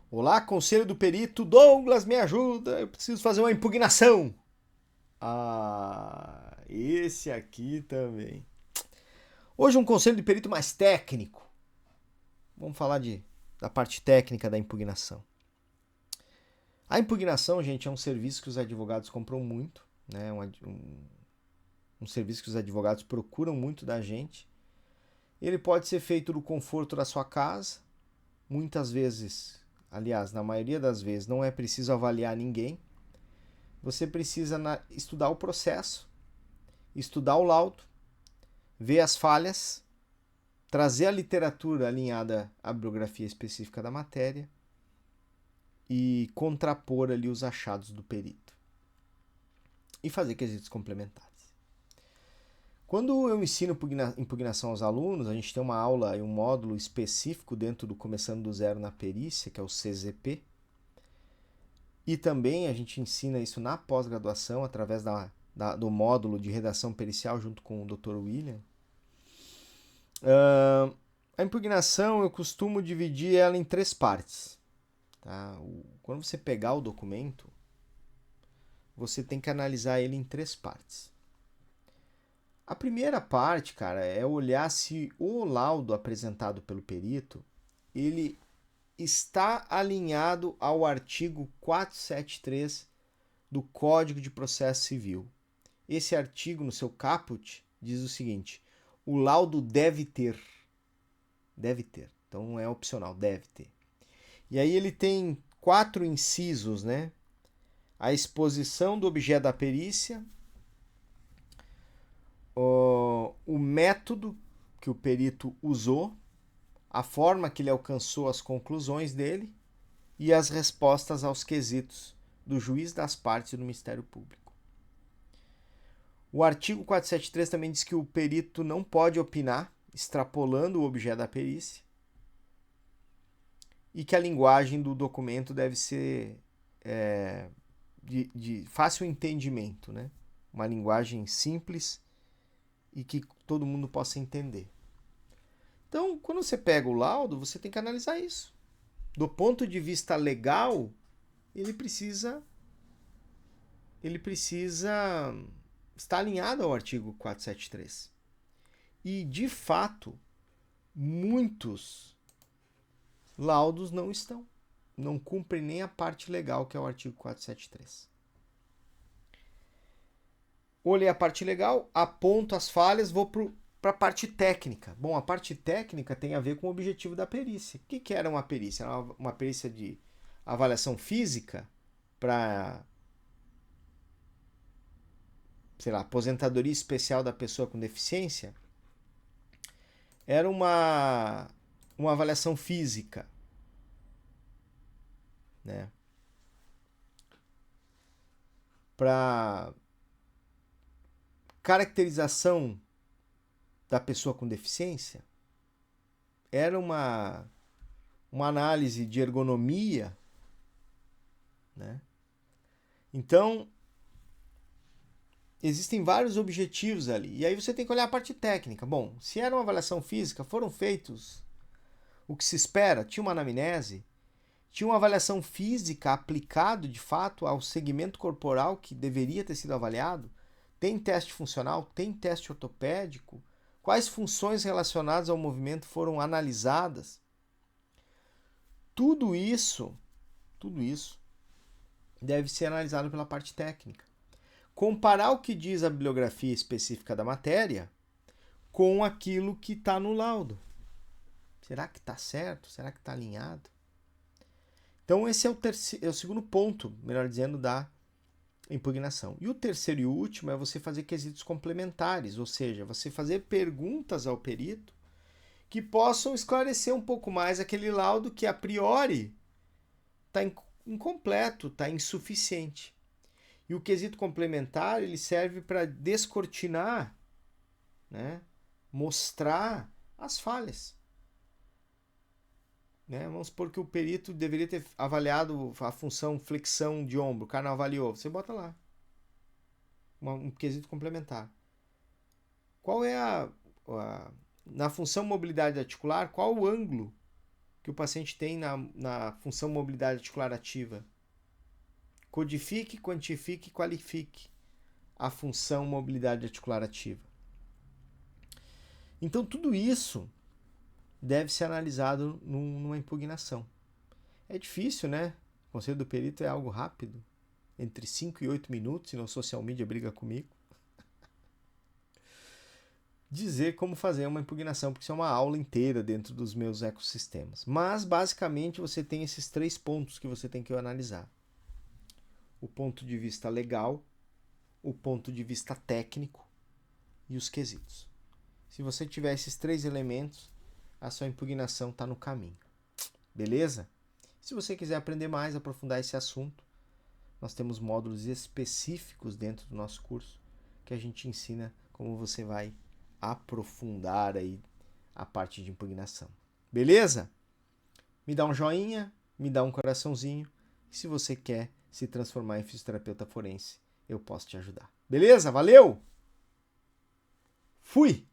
Olá, conselho do perito Douglas, me ajuda, eu preciso fazer uma impugnação. Esse aqui também. Hoje um conselho de perito mais técnico. Vamos falar da parte técnica da impugnação. A impugnação, gente, é um serviço que os advogados compram muito, né? Um serviço que os advogados procuram muito da gente. Ele pode ser feito do conforto da sua casa, muitas vezes, aliás, na maioria das vezes, não é preciso avaliar ninguém. Você precisa estudar o processo, estudar o laudo, ver as falhas, trazer a literatura alinhada à bibliografia específica da matéria e contrapor ali os achados do perito. E fazer quesitos complementares. Quando eu ensino impugnação aos alunos, a gente tem uma aula e um módulo específico dentro do Começando do Zero na Perícia, que é o CZP. E também a gente ensina isso na pós-graduação, através do módulo de redação pericial, junto com o Dr. William. A impugnação, eu costumo dividir ela em 3 partes. Tá? Quando você pegar o documento, você tem que analisar ele em 3 partes. A primeira parte, cara, é olhar se o laudo apresentado pelo perito, ele está alinhado ao artigo 473 do Código de Processo Civil. Esse artigo, no seu caput, diz o seguinte: o laudo deve ter. Deve ter. Então não é opcional, deve ter. E aí ele tem 4 incisos, né? A exposição do objeto da perícia, o método que o perito usou, a forma que ele alcançou as conclusões dele e as respostas aos quesitos do juiz das partes e do Ministério Público. O artigo 473 também diz que o perito não pode opinar, extrapolando o objeto da perícia, e que a linguagem do documento deve ser de fácil entendimento, né? Uma linguagem simples e que todo mundo possa entender. Então, quando você pega o laudo, você tem que analisar isso. Do ponto de vista legal, ele precisa estar alinhado ao artigo 473. E, de fato, muitos laudos não estão. Não cumprem nem a parte legal, que é o artigo 473. Olhei a parte legal, aponto as falhas, vou para a parte técnica. Bom, a parte técnica tem a ver com o objetivo da perícia. O que era uma perícia? Era uma perícia de avaliação física para, sei lá, aposentadoria especial da pessoa com deficiência? Era uma avaliação física, né? Para caracterização da pessoa com deficiência, era uma análise de ergonomia, né? Então, existem vários objetivos ali. E aí você tem que olhar a parte técnica. Bom, se era uma avaliação física, foram feitos o que se espera, tinha uma anamnese, tinha uma avaliação física aplicado de fato ao segmento corporal que deveria ter sido avaliado, tem teste funcional, tem teste ortopédico, quais funções relacionadas ao movimento foram analisadas. Tudo isso deve ser analisado pela parte técnica. Comparar o que diz a bibliografia específica da matéria com aquilo que está no laudo. Será que está certo? Será que está alinhado? Então esse é o segundo ponto, melhor dizendo, da impugnação. E o terceiro e último é você fazer quesitos complementares, ou seja, você fazer perguntas ao perito que possam esclarecer um pouco mais aquele laudo que a priori está incompleto, está insuficiente. E o quesito complementar ele serve para descortinar, né? Mostrar as falhas. Né? Vamos supor que o perito deveria ter avaliado a função flexão de ombro, o cara não avaliou, você bota lá um quesito complementar. Qual é na função mobilidade articular, qual o ângulo que o paciente tem na função mobilidade articular ativa. Codifique, quantifique e qualifique a função mobilidade articular ativa. Então, tudo isso deve ser analisado numa impugnação. É difícil, né? O conselho do perito é algo rápido, entre 5 e 8 minutos, se não social media briga comigo. Dizer como fazer uma impugnação, porque isso é uma aula inteira dentro dos meus ecossistemas. Mas, basicamente, você tem esses 3 pontos que você tem que analisar. O ponto de vista legal, o ponto de vista técnico e os quesitos. Se você tiver esses 3 elementos, a sua impugnação está no caminho. Beleza? Se você quiser aprender mais, aprofundar esse assunto, nós temos módulos específicos dentro do nosso curso que a gente ensina como você vai aprofundar aí a parte de impugnação. Beleza? Me dá um joinha, me dá um coraçãozinho. E se você quer se transformar em fisioterapeuta forense, eu posso te ajudar. Beleza? Valeu! Fui!